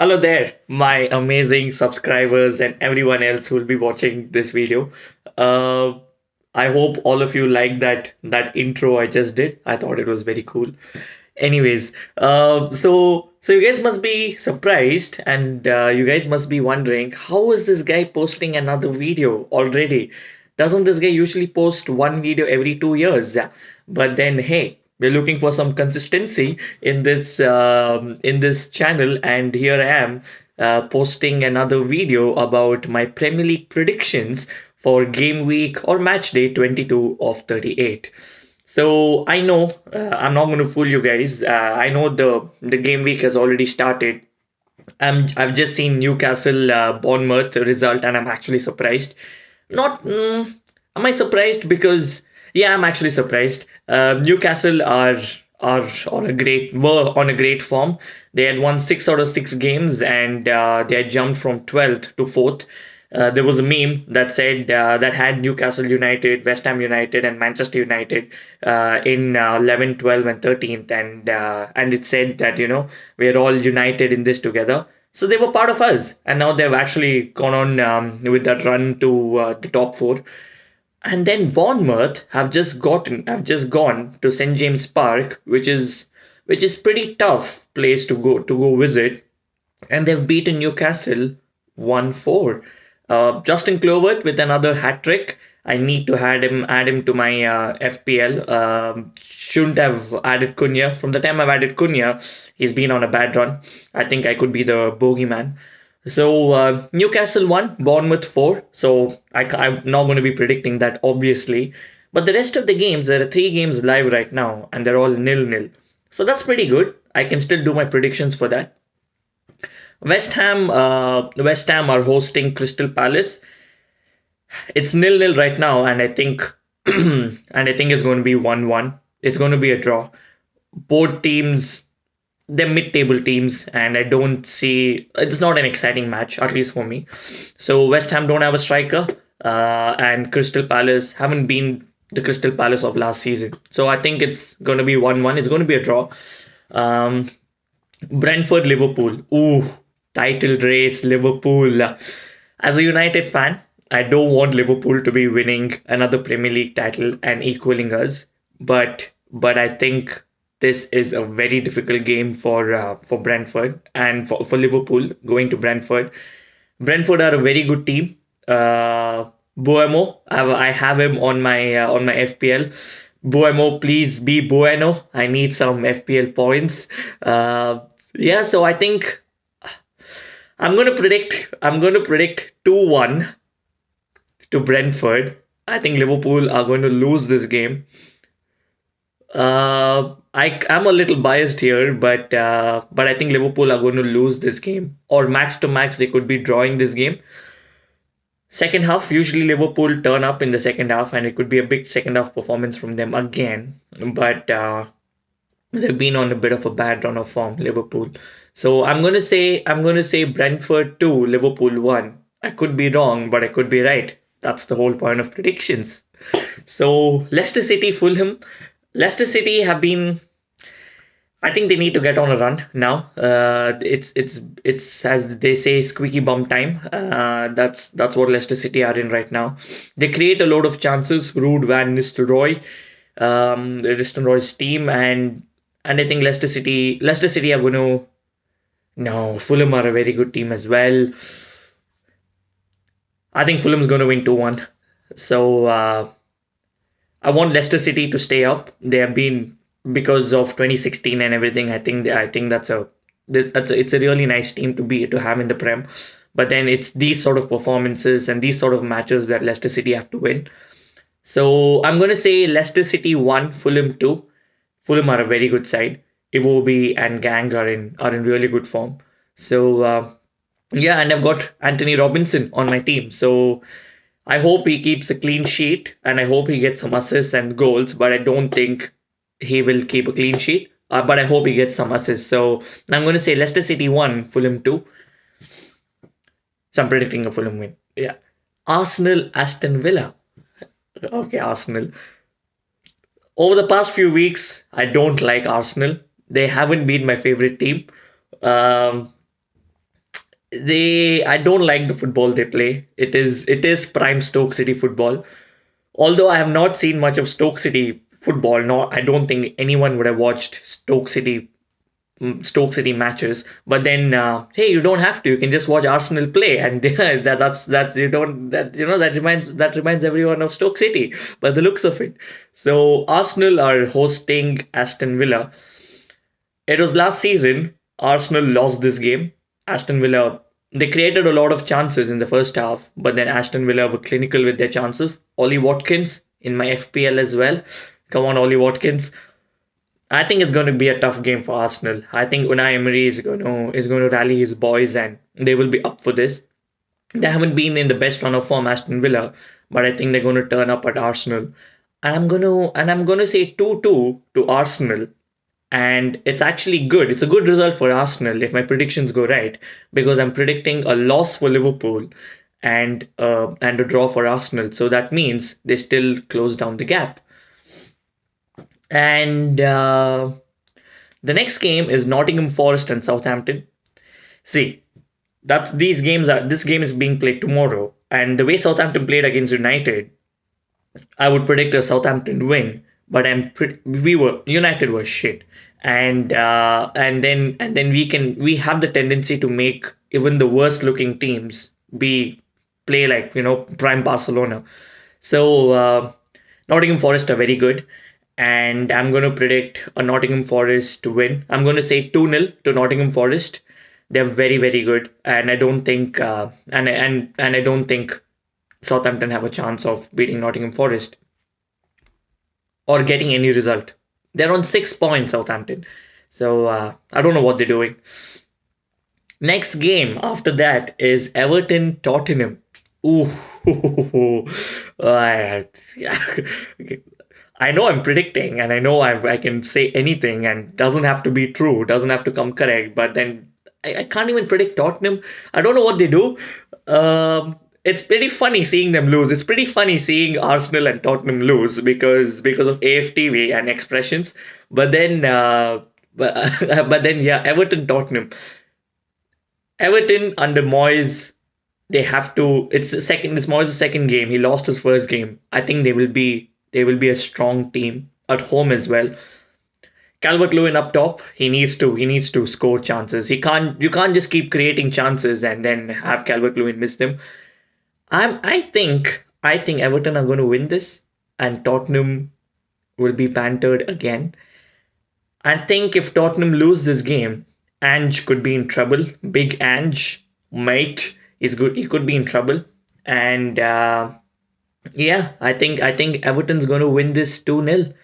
Hello there, my amazing subscribers and everyone else who will be watching this video. Uh, I hope all of you like that intro I just did. I thought it was very cool. Anyways, so you guys must be surprised, and you guys must be wondering, how is this guy posting another video already? Doesn't this guy usually post one video every 2 years? But then, hey, we're looking for some consistency in this channel, and here I am posting another video about my Premier League predictions for game week or match day 22 of 38. So I know I'm not going to fool you guys. I know the game week has already started. I've just seen Newcastle Bournemouth result, and I'm actually surprised. Not am I surprised? Because yeah, I'm actually surprised. Newcastle are on a great were on a great form. They had won 6 out of 6 games, and they had jumped from 12th to 4th. There was a meme that said that had Newcastle United, West Ham United, and Manchester United in 11, 12, and 13th, and it said that we're all united in this together. So they were part of us, and now they've actually gone on with that run to the top four. And then Bournemouth have just gone to St James Park, which is pretty tough place to go visit, and they've beaten Newcastle 1-4. Justin Kluivert with another hat trick. I need to add him to my FPL. Shouldn't have added Cunha. From the time I've added Cunha, he's been on a bad run. I think I could be the bogeyman. So Newcastle 1, Bournemouth 4. So I'm not going to be predicting that, obviously. But the rest of the games, there are 3 games live right now, and they're all 0-0. So that's pretty good. I can still do my predictions for that. West Ham are hosting Crystal Palace. It's 0-0 right now, and I think it's going to be 1-1. It's going to be a draw. Both teams, they're mid-table teams, and I don't see it's not an exciting match, at least for me. So West Ham don't have a striker, and Crystal Palace haven't been the Crystal Palace of last season. So I think it's going to be 1-1. It's going to be a draw. Brentford Liverpool. Ooh, title race Liverpool. As a United fan, I don't want Liverpool to be winning another Premier League title and equaling us, but I think this is a very difficult game for Brentford and for Liverpool going to Brentford. Brentford are a very good team. Buemo, I have him on my FPL. Buemo, please be bueno. I need some FPL points. Yeah, so I think I'm going to predict 2-1 to Brentford. I think Liverpool are going to lose this game. I'm a little biased here, but I think Liverpool are going to lose this game, or max to max they could be drawing this game. Second half, usually Liverpool turn up in the second half, and it could be a big second half performance from them again. But they've been on a bit of a bad run of form, Liverpool. So I'm gonna say Brentford 2, Liverpool 1. I could be wrong, but I could be right. That's the whole point of predictions. So Leicester City, Fulham. Leicester City have been. I think they need to get on a run now. It's as they say, squeaky bum time. That's what Leicester City are in right now. They create a lot of chances. Ruud van Nistelrooy, Nistelrooy's team, and I think Leicester City are going to. No, Fulham are a very good team as well. I think Fulham's going to win 2-1. So I want Leicester City to stay up. They have been, because of 2016 and everything. I think it's a really nice team to have in the Prem. But then it's these sort of performances and these sort of matches that Leicester City have to win. So I'm going to say Leicester City 1, Fulham 2. Fulham are a very good side. Iwobi and Gang are in really good form. So yeah, and I've got Anthony Robinson on my team. So I hope he keeps a clean sheet, and I hope he gets some assists and goals. But I don't think he will keep a clean sheet. But I hope he gets some assists. So I'm going to say Leicester City 1, Fulham 2. So I'm predicting a Fulham win. Yeah. Arsenal, Aston Villa. Okay, Arsenal. Over the past few weeks, I don't like Arsenal. They haven't been my favorite team. I don't like the football they play. It is prime Stoke City football. Although I have not seen much of Stoke City football, nor I don't think anyone would have watched Stoke City matches. But then, hey, you don't have to. You can just watch Arsenal play, and that's you don't that you know that reminds everyone of Stoke City by the looks of it. So Arsenal are hosting Aston Villa. It was last season. Arsenal lost this game. Aston Villa, they created a lot of chances in the first half, but then Aston Villa were clinical with their chances. Ollie Watkins in my FPL as well. Come on, Ollie Watkins. I think it's going to be a tough game for Arsenal. I think Unai Emery is going to rally his boys, and they will be up for this. They haven't been in the best run of form, Aston Villa, but I think they're going to turn up at Arsenal. And I'm going to say 2-2 to Arsenal, and it's actually good. It's a good result for Arsenal if my predictions go right, because I'm predicting a loss for Liverpool and a draw for Arsenal. So that means they still close down the gap. And the next game is Nottingham Forest and Southampton. See, that's these games are this game is being played tomorrow, and the way Southampton played against United, I would predict a Southampton win, but United was shit, and then we have the tendency to make even the worst looking teams be play like prime Barcelona. So Nottingham Forest are very good, and I'm going to predict a Nottingham Forest to win. I'm going to say 2-0 to Nottingham Forest. They're very very good, and I don't think and I don't think Southampton have a chance of beating Nottingham Forest or getting any result. They're on 6 points, Southampton. So I don't know what they're doing. Next game after that is Everton Tottenham. Ooh, I know I'm predicting, and I know I can say anything, and doesn't have to be true, doesn't have to come correct. But then I can't even predict Tottenham. I don't know what they do. It's pretty funny seeing them lose. It's pretty funny seeing Arsenal and Tottenham lose because of AFTV and expressions. But then, but then, yeah, Everton Tottenham. Everton under Moyes, they have to. It's the second. It's Moyes' second game. He lost his first game. I think they will be a strong team at home as well. Calvert-Lewin up top, he needs to score chances. You can't just keep creating chances and then have Calvert-Lewin miss them. I think Everton are going to win this, and Tottenham will be bantered again. I think if Tottenham lose this game, Ange could be in trouble. Big Ange, mate, is good. He could be in trouble, and yeah, I think Everton's going to win this 2-0.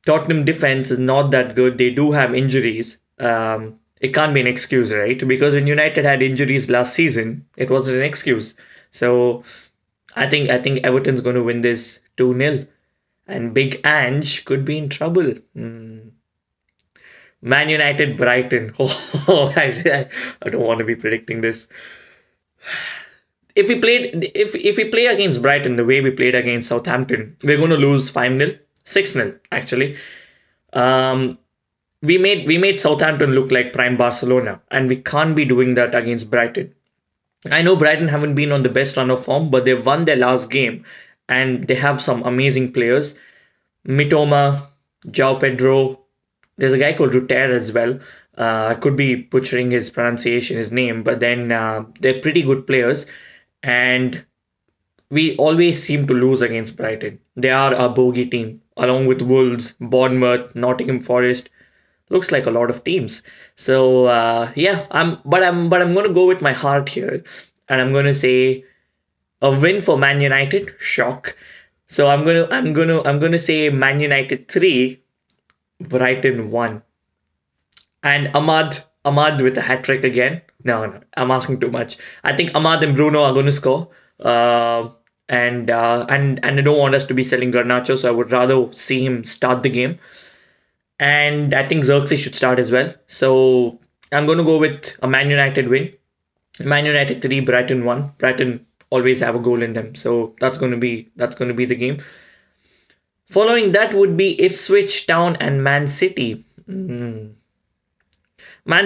Tottenham defense is not that good. They do have injuries. It can't be an excuse, right? Because when United had injuries last season, it wasn't an excuse. So I think Everton's going to win this 2-0, and Big Ange could be in trouble. Man United Brighton. I don't want to be predicting this. If we play against Brighton the way we played against Southampton, we're going to lose 5-0, 6-0 actually. Um, we made Southampton look like prime Barcelona, and we can't be doing that against Brighton. I know Brighton haven't been on the best run of form, but they've won their last game, and they have some amazing players. Mitoma, João Pedro. There's a guy called Ruter as well. I could be butchering his name, but then they're pretty good players, and we always seem to lose against Brighton. They are a bogey team, along with Wolves, Bournemouth, Nottingham Forest. Looks like a lot of teams. So yeah, I'm going to go with my heart here, and I'm going to say a win for Man United. Shock. So I'm going to say Man United 3, Brighton 1, and Ahmad with a hat trick again. No, I'm asking too much. I think Ahmad and Bruno are going to score. And I don't want us to be selling Garnacho, so I would rather see him start the game. And I think Xerxes should start as well. So I'm going to go with a Man United win. Man United 3, Brighton 1. Brighton always have a goal in them, so that's going to be the game. Following that would be Ipswich Town and Man City. Man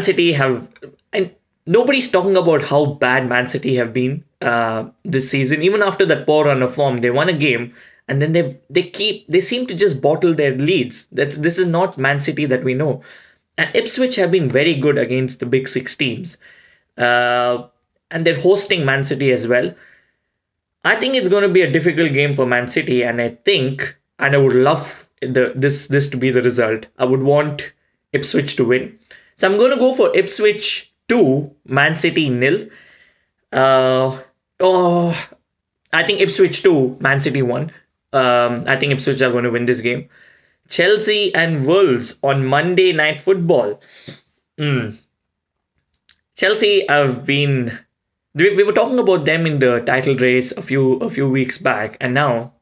City have, and nobody's talking about how bad Man City have been this season. Even after that poor run of form, they won a game, and then they seem to just bottle their leads. This is not Man City that we know. And Ipswich have been very good against the big six teams, uh, and they're hosting Man City as well. I think it's going to be a difficult game for Man City, and I would love this to be the result. I would want Ipswich to win, so I'm going to go for Ipswich 2, Man City nil. Uh, oh, I think Ipswich 2, Man City 1. I think Ipswich are going to win this game. Chelsea and Wolves on Monday Night Football. Mm. Chelsea have been. We were talking about them in the title race a few weeks back, and now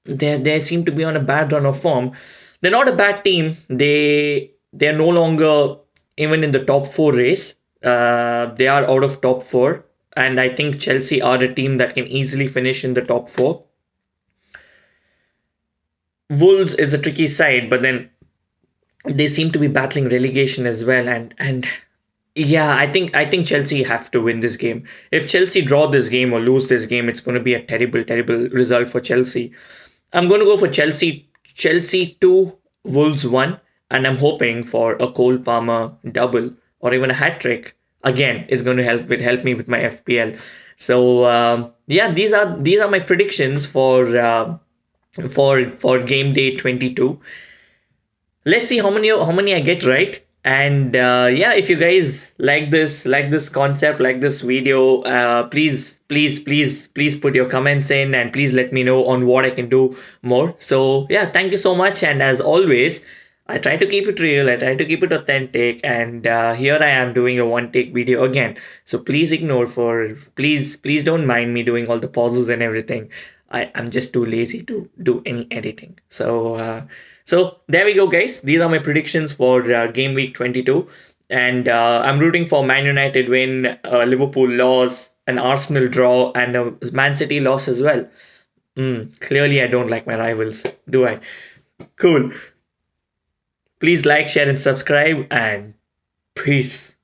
they seem to be on a bad run of form. They're not a bad team. They're no longer even in the top four race. They are out of top four, and I think Chelsea are a team that can easily finish in the top four. Wolves is a tricky side, but then they seem to be battling relegation as well, and yeah, I think Chelsea have to win this game. If Chelsea draw this game or lose this game, it's going to be a terrible, terrible result for Chelsea. I'm going to go for Chelsea 2, Wolves 1, and I'm hoping for a Cole Palmer double or even a hat trick. Again, is going to help me with my FPL. So yeah, these are my predictions for game day 22. Let's see how many I get right. And yeah, if you guys like this concept, like this video, please put your comments in, and please let me know on what I can do more. So yeah, thank you so much. And as always, I try to keep it real, I try to keep it authentic, and here I am doing a one take video again. So please don't mind me doing all the pauses and everything. I'm just too lazy to do any editing. So there we go, guys. These are my predictions for game week 22. And I'm rooting for Man United win, Liverpool loss, an Arsenal draw, and a Man City loss as well. Clearly, I don't like my rivals, do I? Cool. Please like, share, and subscribe, and peace.